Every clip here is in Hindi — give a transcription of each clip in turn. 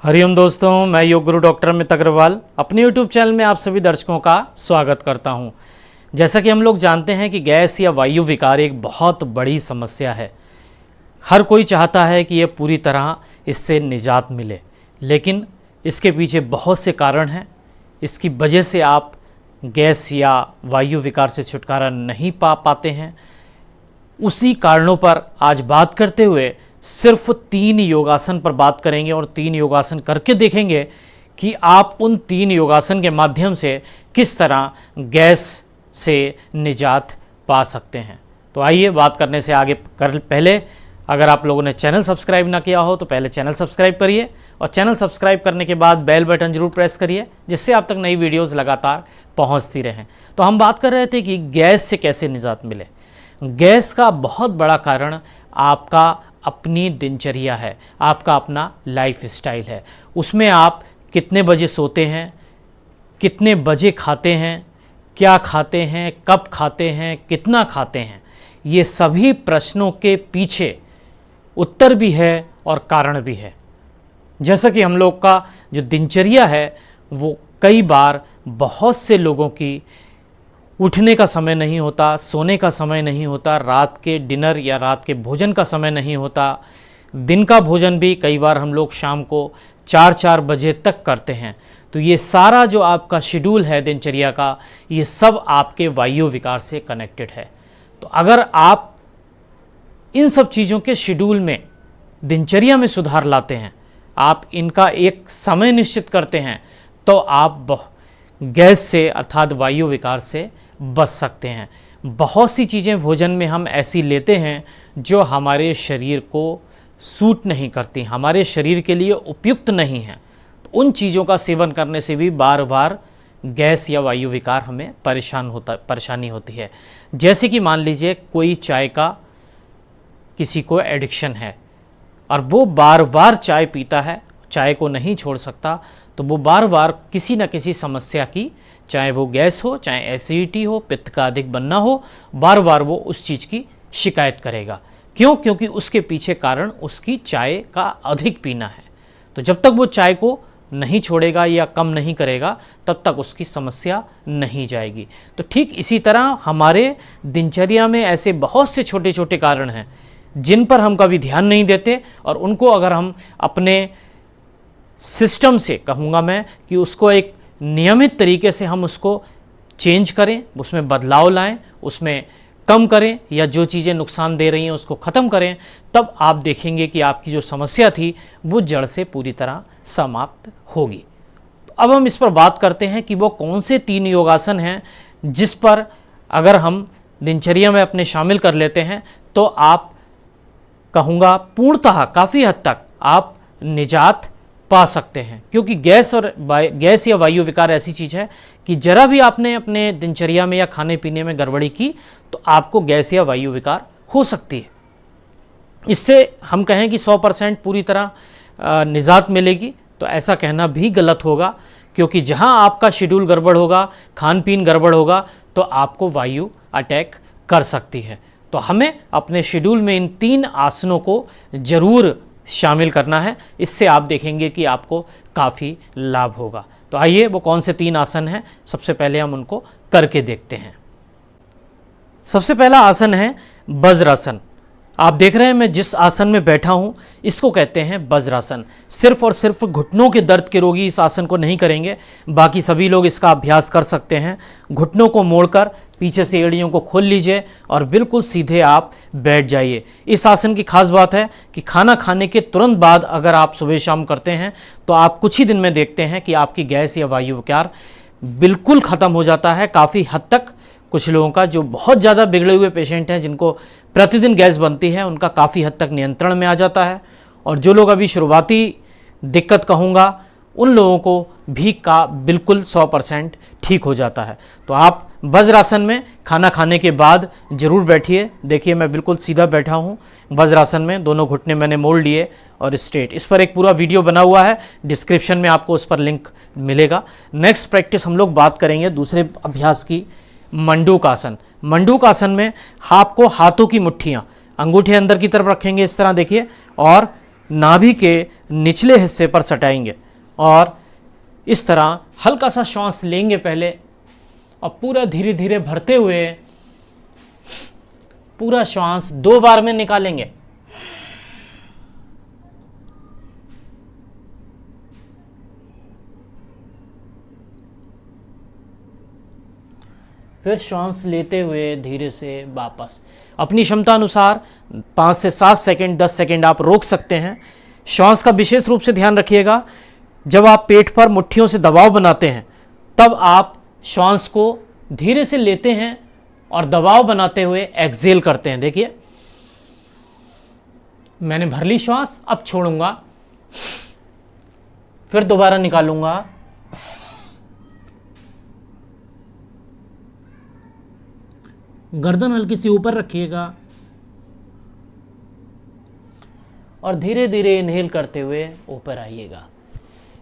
हरिओम दोस्तों, मैं योग गुरु डॉक्टर अमित अग्रवाल अपने YouTube चैनल में आप सभी दर्शकों का स्वागत करता हूं। जैसा कि हम लोग जानते हैं कि गैस या वायु विकार एक बहुत बड़ी समस्या है। हर कोई चाहता है कि ये पूरी तरह इससे निजात मिले, लेकिन इसके पीछे बहुत से कारण हैं। इसकी वजह से आप गैस या वायु विकार से छुटकारा नहीं पा पाते हैं। उसी कारणों पर आज बात करते हुए सिर्फ 3 योगासन पर बात करेंगे और 3 योगासन करके देखेंगे कि आप उन 3 योगासन के माध्यम से किस तरह गैस से निजात पा सकते हैं। तो आइए बात करने से आगे पहले अगर आप लोगों ने चैनल सब्सक्राइब ना किया हो तो पहले चैनल सब्सक्राइब करिए और चैनल सब्सक्राइब करने के बाद बेल बटन जरूर प्रेस करिए, जिससे आप तक नई वीडियोज़ लगातार पहुँचती रहें। तो हम बात कर रहे थे कि गैस से कैसे निजात मिले। गैस का बहुत बड़ा कारण आपका अपनी दिनचर्या है, आपका अपना लाइफ स्टाइल है। उसमें आप कितने बजे सोते हैं, कितने बजे खाते हैं, क्या खाते हैं, कब खाते हैं, कितना खाते हैं, ये सभी प्रश्नों के पीछे उत्तर भी है और कारण भी है। जैसा कि हम लोग का जो दिनचर्या है वो कई बार बहुत से लोगों की उठने का समय नहीं होता, सोने का समय नहीं होता, रात के डिनर या रात के भोजन का समय नहीं होता। दिन का भोजन भी कई बार हम लोग शाम को 4-4 बजे तक करते हैं। तो ये सारा जो आपका शेड्यूल है दिनचर्या का, ये सब आपके वायु विकार से कनेक्टेड है। तो अगर आप इन सब चीज़ों के शेड्यूल में, दिनचर्या में सुधार लाते हैं, आप इनका एक समय निश्चित करते हैं, तो आप गैस से अर्थात वायु विकार से बच सकते हैं। बहुत सी चीज़ें भोजन में हम ऐसी लेते हैं जो हमारे शरीर को सूट नहीं करती, हमारे शरीर के लिए उपयुक्त नहीं हैं। तो उन चीज़ों का सेवन करने से भी बार बार गैस या वायु विकार हमें परेशानी होती है। जैसे कि मान लीजिए कोई चाय का किसी को एडिक्शन है और वो बार बार चाय पीता है, चाय को नहीं छोड़ सकता, तो वो बार बार किसी न किसी समस्या की, चाहे वो गैस हो, चाहे एसिडिटी हो, पित्त का अधिक बनना हो, बार बार वो उस चीज़ की शिकायत करेगा। क्यों? क्योंकि उसके पीछे कारण उसकी चाय का अधिक पीना है। तो जब तक वो चाय को नहीं छोड़ेगा या कम नहीं करेगा, तब तक उसकी समस्या नहीं जाएगी। तो ठीक इसी तरह हमारे दिनचर्या में ऐसे बहुत से छोटे छोटे कारण हैं जिन पर हम कभी ध्यान नहीं देते, और उनको अगर हम अपने सिस्टम से, कहूँगा मैं कि उसको एक नियमित तरीके से हम उसको चेंज करें, उसमें बदलाव लाएं, उसमें कम करें, या जो चीज़ें नुकसान दे रही हैं उसको ख़त्म करें, तब आप देखेंगे कि आपकी जो समस्या थी वो जड़ से पूरी तरह समाप्त होगी। तो अब हम इस पर बात करते हैं कि वो कौन से 3 योगासन हैं जिस पर अगर हम दिनचर्या में अपने शामिल कर लेते हैं तो आप, कहूँगा पूर्णतः काफ़ी हद तक आप निजात पा सकते हैं। क्योंकि गैस या वायु विकार ऐसी चीज़ है कि जरा भी आपने अपने दिनचर्या में या खाने पीने में गड़बड़ी की तो आपको गैस या वायु विकार हो सकती है। इससे हम कहें कि 100% पूरी तरह निजात मिलेगी तो ऐसा कहना भी गलत होगा, क्योंकि जहां आपका शेड्यूल गड़बड़ होगा, खान पीन गड़बड़ होगा, तो आपको वायु अटैक कर सकती है। तो हमें अपने शेड्यूल में इन 3 आसनों को जरूर शामिल करना है। इससे आप देखेंगे कि आपको काफ़ी लाभ होगा। तो आइए वो कौन से 3 आसन हैं, सबसे पहले हम उनको करके देखते हैं। सबसे पहला आसन है वज्रासन। आप देख रहे हैं मैं जिस आसन में बैठा हूं, इसको कहते हैं वज्रासन। सिर्फ और सिर्फ घुटनों के दर्द के रोगी इस आसन को नहीं करेंगे, बाकी सभी लोग इसका अभ्यास कर सकते हैं। घुटनों को मोड़कर पीछे से एड़ियों को खोल लीजिए और बिल्कुल सीधे आप बैठ जाइए। इस आसन की खास बात है कि खाना खाने के तुरंत बाद अगर आप सुबह शाम करते हैं तो आप कुछ ही दिन में देखते हैं कि आपकी गैस या वायु विकार बिल्कुल ख़त्म हो जाता है। काफ़ी हद तक कुछ लोगों का, जो बहुत ज़्यादा बिगड़े हुए पेशेंट हैं जिनको प्रतिदिन गैस बनती है, उनका काफ़ी हद तक नियंत्रण में आ जाता है। और जो लोग अभी शुरुआती दिक्कत कहूँगा, उन लोगों को भी बिल्कुल 100% ठीक हो जाता है। तो आप वज्रासन में खाना खाने के बाद ज़रूर बैठिए। देखिए मैं बिल्कुल सीधा बैठा हूँ वज्रासन में, दोनों घुटने मैंने मोड़ लिए और स्ट्रेट। इस पर एक पूरा वीडियो बना हुआ है, डिस्क्रिप्शन में आपको उस पर लिंक मिलेगा। नेक्स्ट प्रैक्टिस हम लोग बात करेंगे दूसरे अभ्यास की, मंडूक आसन। मंडूक आसन में आपको हाथों की मुट्ठियाँ, अंगूठे अंदर की तरफ रखेंगे इस तरह, देखिए, और नाभि के निचले हिस्से पर सटाएंगे और इस तरह हल्का सा श्वास लेंगे पहले और पूरा धीरे धीरे भरते हुए पूरा श्वास 2 बार में निकालेंगे। फिर श्वास लेते हुए धीरे से वापस अपनी क्षमता अनुसार 5 से 7 सेकंड 10 सेकंड आप रोक सकते हैं। श्वास का विशेष रूप से ध्यान रखिएगा, जब आप पेट पर मुट्ठियों से दबाव बनाते हैं तब आप श्वास को धीरे से लेते हैं और दबाव बनाते हुए एक्सेल करते हैं। देखिए मैंने भर ली श्वास, अब छोड़ूंगा, फिर दोबारा निकालूंगा, गर्दन हल्की सी ऊपर रखिएगा और धीरे धीरे इनहेल करते हुए ऊपर आइएगा।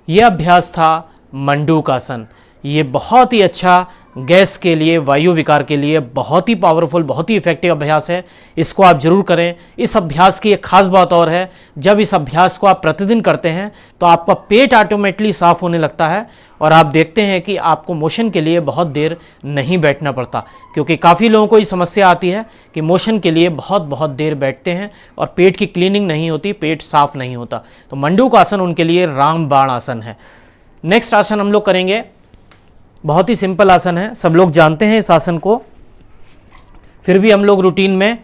यह अभ्यास था मंडूकासन। ये बहुत ही अच्छा गैस के लिए, वायु विकार के लिए बहुत ही पावरफुल, बहुत ही इफेक्टिव अभ्यास है। इसको आप जरूर करें। इस अभ्यास की एक खास बात और है, जब इस अभ्यास को आप प्रतिदिन करते हैं तो आपका पेट ऑटोमेटिकली साफ होने लगता है और आप देखते हैं कि आपको मोशन के लिए बहुत देर नहीं बैठना पड़ता, क्योंकि काफ़ी लोगों को ये समस्या आती है कि मोशन के लिए बहुत देर बैठते हैं और पेट की क्लीनिंग नहीं होती, पेट साफ नहीं होता। तो मंडूकासन उनके लिए रामबाण आसन है। नेक्स्ट आसन हम लोग करेंगे, बहुत ही सिंपल आसन है, सब लोग जानते हैं इस आसन को, फिर भी हम लोग रूटीन में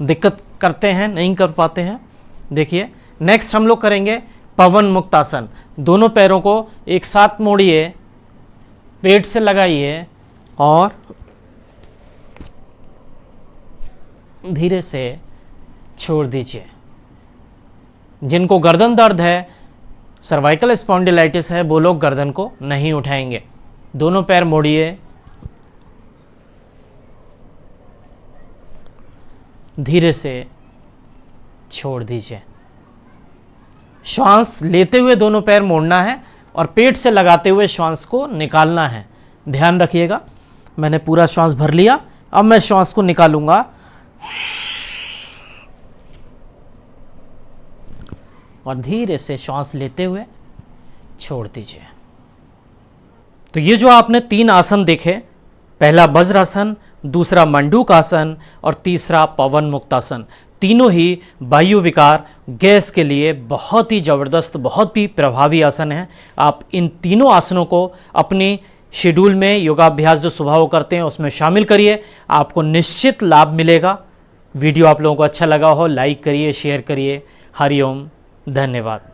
दिक्कत करते हैं, नहीं कर पाते हैं। देखिए नेक्स्ट हम लोग करेंगे पवन मुक्त आसन। दोनों पैरों को एक साथ मोड़िए, पेट से लगाइए और धीरे से छोड़ दीजिए। जिनको गर्दन दर्द है, सर्वाइकल स्पॉन्डिलाइटिस है, वो लोग गर्दन को नहीं उठाएंगे। दोनों पैर मोड़िए, धीरे से छोड़ दीजिए। श्वास लेते हुए दोनों पैर मोड़ना है और पेट से लगाते हुए श्वास को निकालना है। ध्यान रखिएगा, मैंने पूरा श्वास भर लिया, अब मैं श्वास को निकालूंगा और धीरे से श्वास लेते हुए छोड़ दीजिए। तो ये जो आपने 3 आसन देखे, पहला वज्रासन, दूसरा मंडूकासन और तीसरा पवन मुक्तासन, तीनों ही वायु विकार, गैस के लिए बहुत ही ज़बरदस्त, बहुत ही प्रभावी आसन है। आप इन तीनों आसनों को अपनी शेड्यूल में, योगाभ्यास जो सुबह को करते हैं उसमें शामिल करिए, आपको निश्चित लाभ मिलेगा। वीडियो आप लोगों को अच्छा लगा हो, लाइक करिए, शेयर करिए। हरिओम, धन्यवाद।